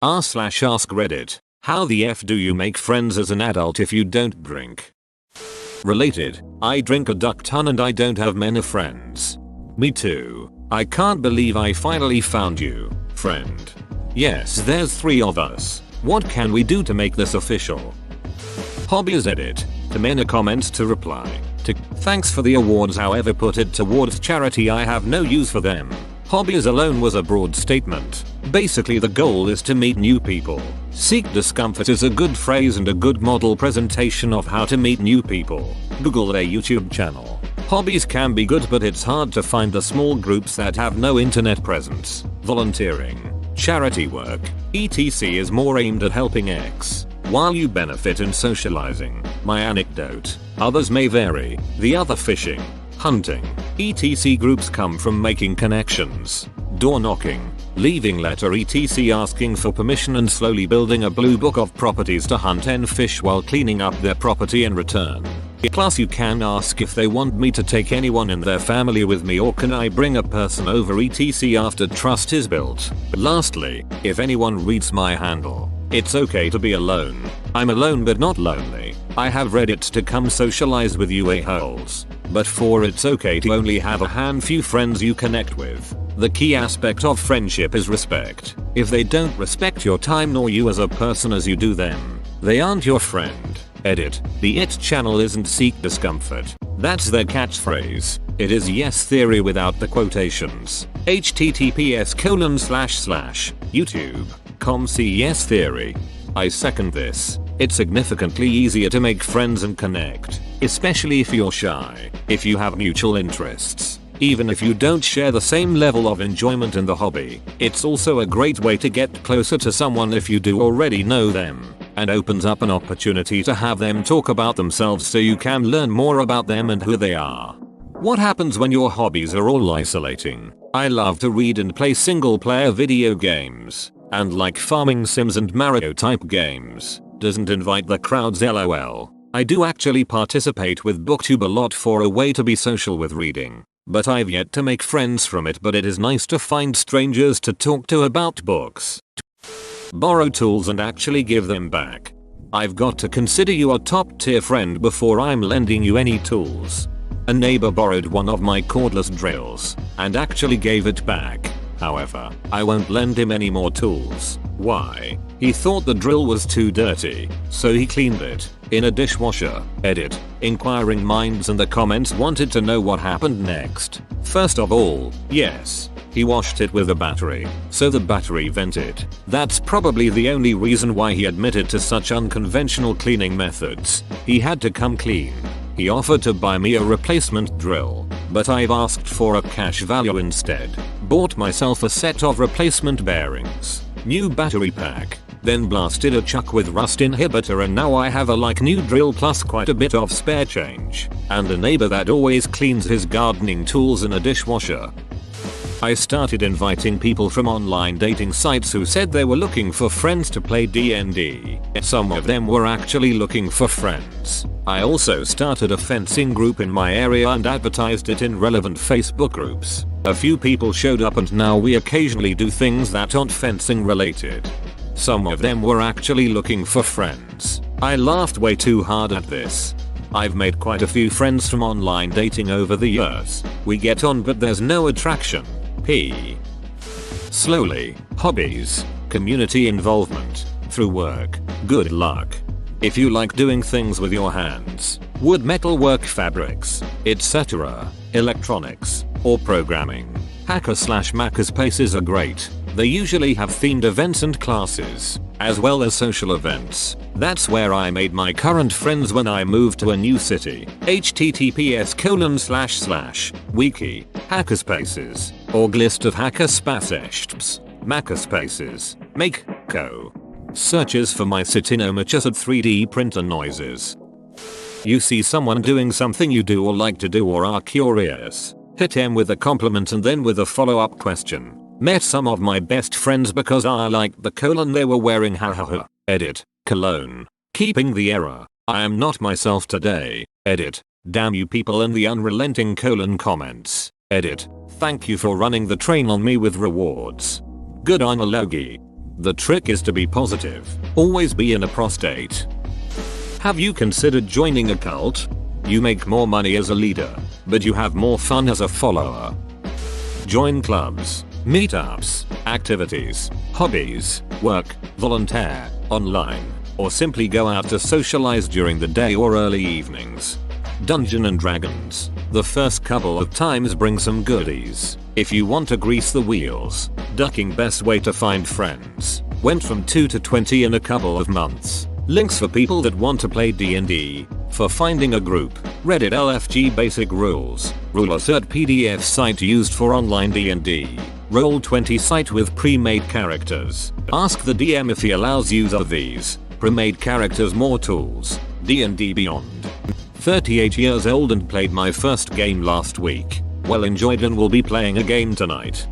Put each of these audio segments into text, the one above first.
r/ask Reddit. How the F do you make friends as an adult if you don't drink? Related, I drink a duck ton and I don't have many friends. Me too. I can't believe I finally found you, friend. Yes, there's 3 of us. What can we do to make this official? Hobbies edit. To many comments to reply. To thanks for the awards, however put it towards charity, I have no use for them. Hobbies alone was a broad statement. Basically the goal is to meet new people. Seek discomfort is a good phrase and a good model presentation of how to meet new people. Google their YouTube channel. Hobbies can be good, but it's hard to find the small groups that have no internet presence. Volunteering, charity work, etc. is more aimed at helping X, while you benefit in socializing. My anecdote. Others may vary. The other fishing, hunting, etc. groups come from making connections, door knocking, leaving letter etc. asking for permission and slowly building a blue book of properties to hunt and fish while cleaning up their property in return. Plus you can ask if they want me to take anyone in their family with me, or can I bring a person over etc. after trust is built. Lastly, if anyone reads my handle, it's okay to be alone. I'm alone but not lonely. I have Reddit to come socialize with you a-holes. But it's okay to only have a handful friends you connect with. The key aspect of friendship is respect. If they don't respect your time nor you as a person as you do them, they aren't your friend. Edit. The IT channel isn't seek discomfort. That's their catchphrase. It is yes theory without the quotations. https://youtube.com see yes theory. I second this. It's significantly easier to make friends and connect, especially if you're shy, if you have mutual interests. Even if you don't share the same level of enjoyment in the hobby, it's also a great way to get closer to someone if you do already know them, and opens up an opportunity to have them talk about themselves so you can learn more about them and who they are. What happens when your hobbies are all isolating? I love to read and play single player video games, and like farming sims and Mario type games. Doesn't invite the crowds lol. I do actually participate with BookTube a lot for a way to be social with reading, but I've yet to make friends from it, but it is nice to find strangers to talk to about books. Borrow tools and actually give them back. I've got to consider you a top tier friend before I'm lending you any tools. A neighbor borrowed one of my cordless drills and actually gave it back. However, I won't lend him any more tools. Why? He thought the drill was too dirty, so he cleaned it in a dishwasher. Edit. Inquiring minds in the comments wanted to know what happened next. First of all, yes, he washed it with a battery, so the battery vented. That's probably the only reason why he admitted to such unconventional cleaning methods. He had to come clean. He offered to buy me a replacement drill, but I've asked for a cash value instead. Bought myself a set of replacement bearings, new battery pack, then blasted a chuck with rust inhibitor, and now I have a like new drill plus quite a bit of spare change, and a neighbor that always cleans his gardening tools in a dishwasher. I started inviting people from online dating sites who said they were looking for friends to play D&D. Some of them were actually looking for friends. I also started a fencing group in my area and advertised it in relevant Facebook groups. A few people showed up and now we occasionally do things that aren't fencing related. Some of them were actually looking for friends. I laughed way too hard at this. I've made quite a few friends from online dating over the years. We get on but there's no attraction. Slowly, hobbies, community involvement, through work, good luck. If you like doing things with your hands, wood metalwork fabrics, etc., electronics, or programming, hacker/makerspaces are great. They usually have themed events and classes, as well as social events. That's where I made my current friends when I moved to a new city. https://wiki, hackerspaces, org list of hackerspaces, makerspaces, make, co. Searches for my Citinomachus at 3D printer noises. You see someone doing something you do or like to do or are curious. Hit them with a compliment and then with a follow-up question. Met some of my best friends because I liked the colon they were wearing, hahaha. Edit. Cologne. Keeping the error. I am not myself today. Edit. Damn you people in the unrelenting colon comments. Edit. Thank you for running the train on me with rewards. Good on a Logie. The trick is to be positive. Always be in a prostate. Have you considered joining a cult? You make more money as a leader, but you have more fun as a follower. Join clubs, meetups, activities, hobbies, work, volunteer, online, or simply go out to socialize during the day or early evenings. Dungeons and Dragons. The first couple of times bring some goodies. If you want to grease the wheels, ducking best way to find friends. Went from 2 to 20 in a couple of months. Links for people that want to play D&D. For finding a group, Reddit LFG basic rules. Rule-Assert PDF site used for online D&D. Roll20 site with pre-made characters. Ask the DM if he allows use of these pre-made characters. More tools. D&D Beyond. 38 years old and played my first game last week. Well enjoyed and will be playing a game tonight.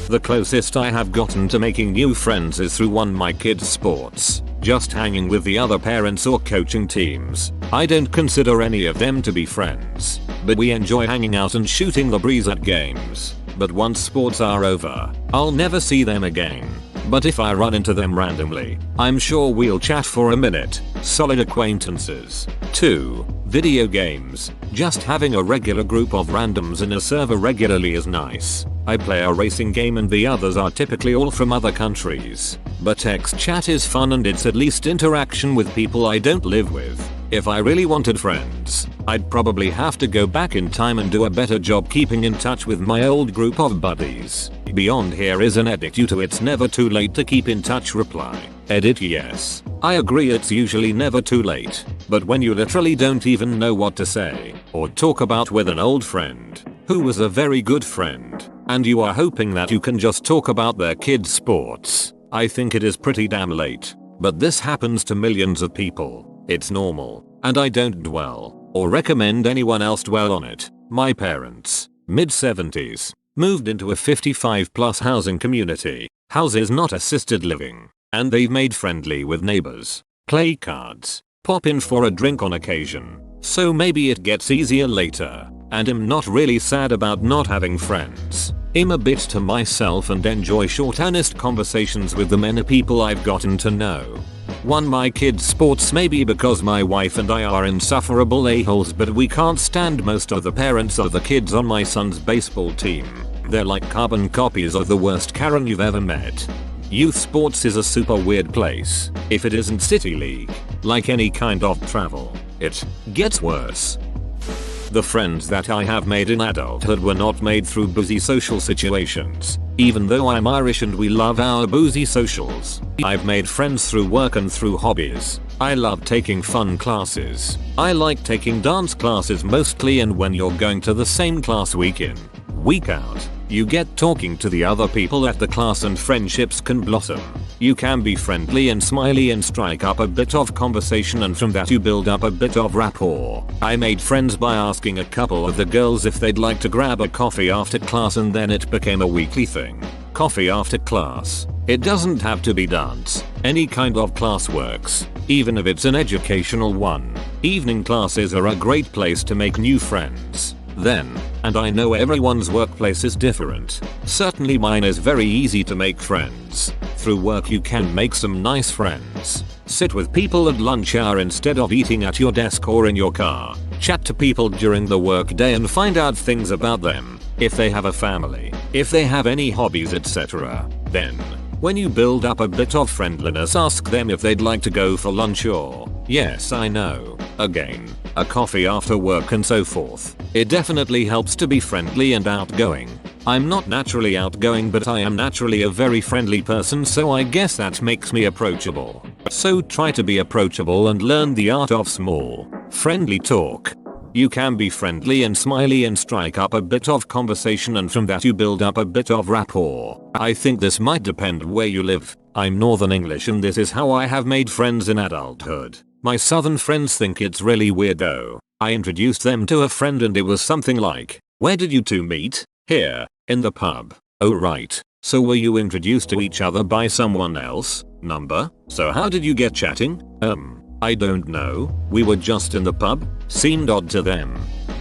The closest I have gotten to making new friends is through my kids' sports. Just hanging with the other parents or coaching teams. I don't consider any of them to be friends, but we enjoy hanging out and shooting the breeze at games. But once sports are over, I'll never see them again. But if I run into them randomly, I'm sure we'll chat for a minute. Solid acquaintances. 2. Video games. Just having a regular group of randoms in a server regularly is nice. I play a racing game and the others are typically all from other countries. But text chat is fun and it's at least interaction with people I don't live with. If I really wanted friends, I'd probably have to go back in time and do a better job keeping in touch with my old group of buddies. Beyond here is an edit due to it's never too late to keep in touch reply. Edit yes. I agree it's usually never too late. But when you literally don't even know what to say or talk about with an old friend who was a very good friend and you are hoping that you can just talk about their kids' sports, I think it is pretty damn late. But this happens to millions of people. It's normal, and I don't dwell or recommend anyone else dwell on it. My parents, mid-70s, moved into a 55 plus housing community. Houses not assisted living, and they've made friendly with neighbors, play cards, pop in for a drink on occasion. So maybe it gets easier later, and I'm not really sad about not having friends. I'm a bit to myself and enjoy short honest conversations with the many people I've gotten to know. My kids' sports maybe because my wife and I are insufferable a-holes, but we can't stand most of the parents of the kids on my son's baseball team. They're like carbon copies of the worst Karen you've ever met. Youth sports is a super weird place. If it isn't City League, like any kind of travel, it gets worse. The friends that I have made in adulthood were not made through boozy social situations. Even though I'm Irish and we love our boozy socials, I've made friends through work and through hobbies. I love taking fun classes. I like taking dance classes mostly, and when you're going to the same class week in, week out, you get talking to the other people at the class and friendships can blossom. You can be friendly and smiley and strike up a bit of conversation, and from that you build up a bit of rapport. I made friends by asking a couple of the girls if they'd like to grab a coffee after class, and then it became a weekly thing. Coffee after class. It doesn't have to be dance. Any kind of class works, even if it's an educational one. Evening classes are a great place to make new friends. Then, and I know everyone's workplace is different. Certainly mine is very easy to make friends. Through work you can make some nice friends. Sit with people at lunch hour instead of eating at your desk or in your car. Chat to people during the work day and find out things about them. If they have a family, if they have any hobbies, etc. Then, when you build up a bit of friendliness, ask them if they'd like to go for lunch or, yes I know, again, a coffee after work and so forth. It definitely helps to be friendly and outgoing. I'm not naturally outgoing, but I am naturally a very friendly person, so I guess that makes me approachable. So try to be approachable and learn the art of small, friendly talk. You can be friendly and smiley and strike up a bit of conversation, and from that you build up a bit of rapport. I think this might depend where you live. I'm Northern English and this is how I have made friends in adulthood. My Southern friends think it's really weird though. I introduced them to a friend and it was something like, "Where did you two meet?" "Here, in the pub." "Oh right. So were you introduced to each other by someone else? Number? So how did you get chatting?" I don't know. We were just in the pub." Seemed odd to them.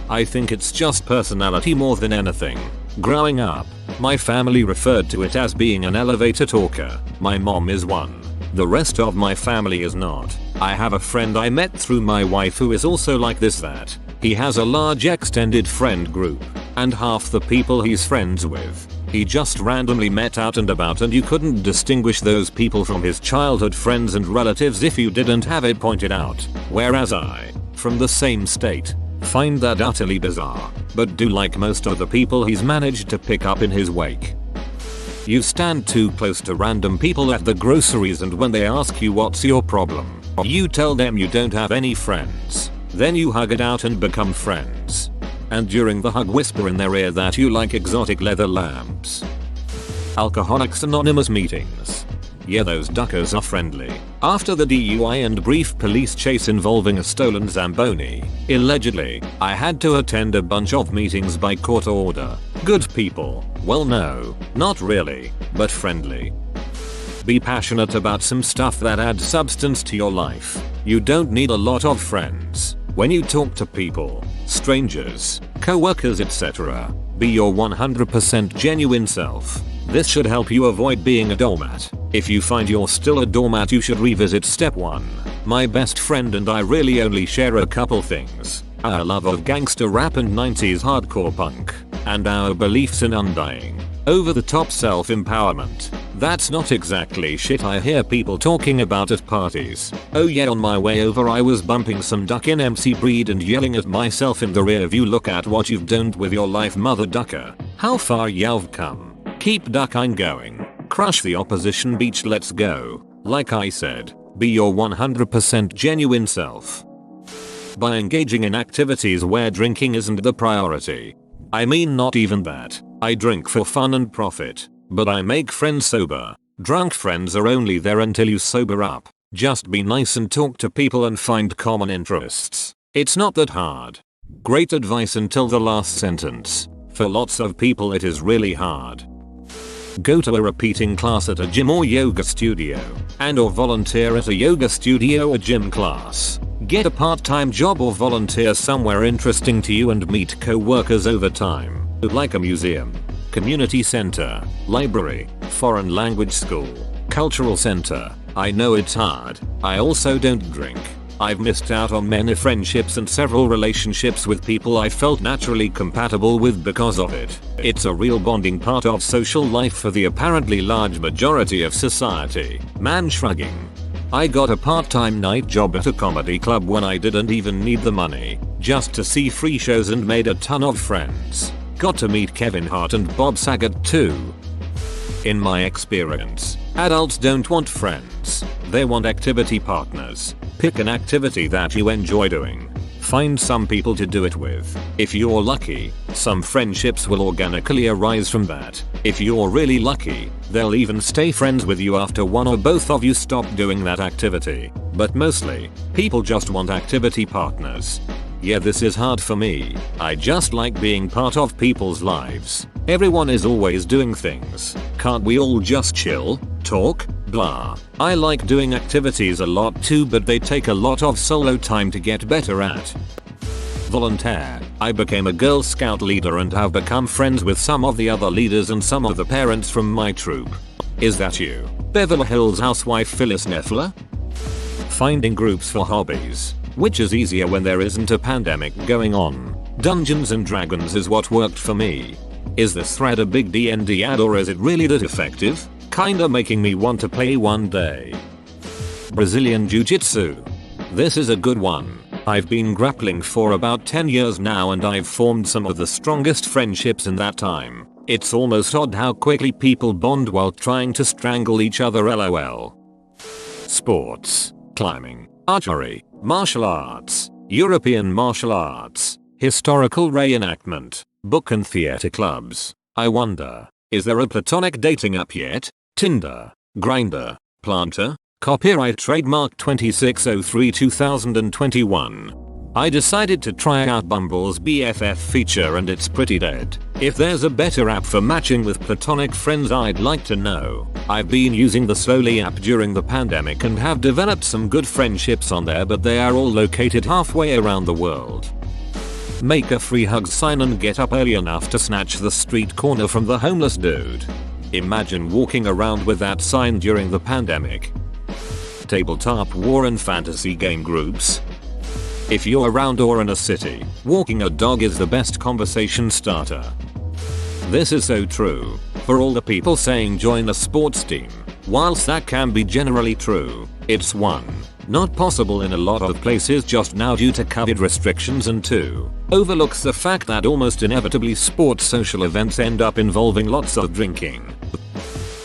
I think it's just personality more than anything. Growing up, my family referred to it as being an elevator talker. My mom is one. The rest of my family is not. I have a friend I met through my wife who is also like this. That he has a large extended friend group, and half the people he's friends with, he just randomly met out and about, and you couldn't distinguish those people from his childhood friends and relatives if you didn't have it pointed out. Whereas I, from the same state, find that utterly bizarre, but do like most of the people he's managed to pick up in his wake. You stand too close to random people at the groceries, and when they ask you what's your problem, you tell them you don't have any friends. Then you hug it out and become friends. And during the hug whisper in their ear that you like exotic leather lamps. Alcoholics Anonymous meetings. Yeah, those duckers are friendly. After the DUI and brief police chase involving a stolen Zamboni, allegedly, I had to attend a bunch of meetings by court order. Good people. Well, no, not really, but friendly. Be passionate about some stuff that adds substance to your life. You don't need a lot of friends. When you talk to people, strangers, co-workers, etc., be your 100% genuine self. This should help you avoid being a doormat. If you find you're still a doormat, you should revisit step 1. My best friend and I really only share a couple things: our love of gangster rap and 90s hardcore punk, and our beliefs in undying, over-the-top self-empowerment. That's not exactly shit I hear people talking about at parties. Oh yeah, on my way over I was bumping some duck in MC Breed and yelling at myself in the rear view, look at what you've done with your life, mother ducker. How far you've come. Keep ducking going. Crush the opposition, beach, let's go. Like I said, be your 100% genuine self. By engaging in activities where drinking isn't the priority. I mean, not even that. I drink for fun and profit, but I make friends sober. Drunk friends are only there until you sober up. Just be nice and talk to people and find common interests. It's not that hard. Great advice until the last sentence. For lots of people it is really hard. Go to a repeating class at a gym or yoga studio, and/or volunteer at a yoga studio or gym class. Get a part-time job or volunteer somewhere interesting to you and meet co-workers over time, like a museum, community center, library, foreign language school, cultural center. I know it's hard. I also don't drink. I've missed out on many friendships and several relationships with people I felt naturally compatible with because of it. It's a real bonding part of social life for the apparently large majority of society. Man shrugging. I got a part-time night job at a comedy club when I didn't even need the money, just to see free shows, and made a ton of friends. Got to meet Kevin Hart and Bob Saget too. In my experience, adults don't want friends. They want activity partners. Pick an activity that you enjoy doing. Find some people to do it with. If you're lucky, some friendships will organically arise from that. If you're really lucky, they'll even stay friends with you after one or both of you stop doing that activity. But mostly, people just want activity partners. Yeah, this is hard for me. I just like being part of people's lives. Everyone is always doing things. Can't we all just chill, talk, blah? I like doing activities a lot too, but they take a lot of solo time to get better at. Volunteer. I became a Girl Scout leader and have become friends with some of the other leaders and some of the parents from my troop. Is that you? Beverly Hills housewife Phyllis Neffler? Finding groups for hobbies. Which is easier when there isn't a pandemic going on. Dungeons and Dragons is what worked for me. Is this thread a big D&D ad, or is it really that effective? Kinda making me want to play one day. Brazilian Jiu-Jitsu. This is a good one. I've been grappling for about 10 years now, and I've formed some of the strongest friendships in that time. It's almost odd how quickly people bond while trying to strangle each other, lol. Sports. Climbing. Archery. Martial arts. European martial arts. Historical reenactment. Book and theater clubs. I wonder, is there a platonic dating app yet? Tinder. Grindr. Planter. Copyright trademark 2603-2021. I decided to try out Bumble's BFF feature and it's pretty dead. If there's a better app for matching with platonic friends, I'd like to know. I've been using the Slowly app during the pandemic and have developed some good friendships on there, but they are all located halfway around the world. Make a free hug sign and get up early enough to snatch the street corner from the homeless dude. Imagine walking around with that sign during the pandemic. Tabletop war and fantasy game groups. If you're around or in a city, walking a dog is the best conversation starter. This is so true for all the people saying join a sports team. Whilst that can be generally true, it's 1. Not possible in a lot of places just now due to COVID restrictions, and 2. Overlooks the fact that almost inevitably sports social events end up involving lots of drinking.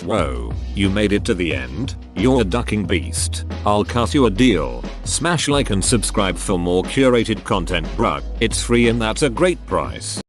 Whoa, you made it to the end? You're a ducking beast. I'll cut you a deal. Smash like and subscribe for more curated content, bruh. It's free and that's a great price.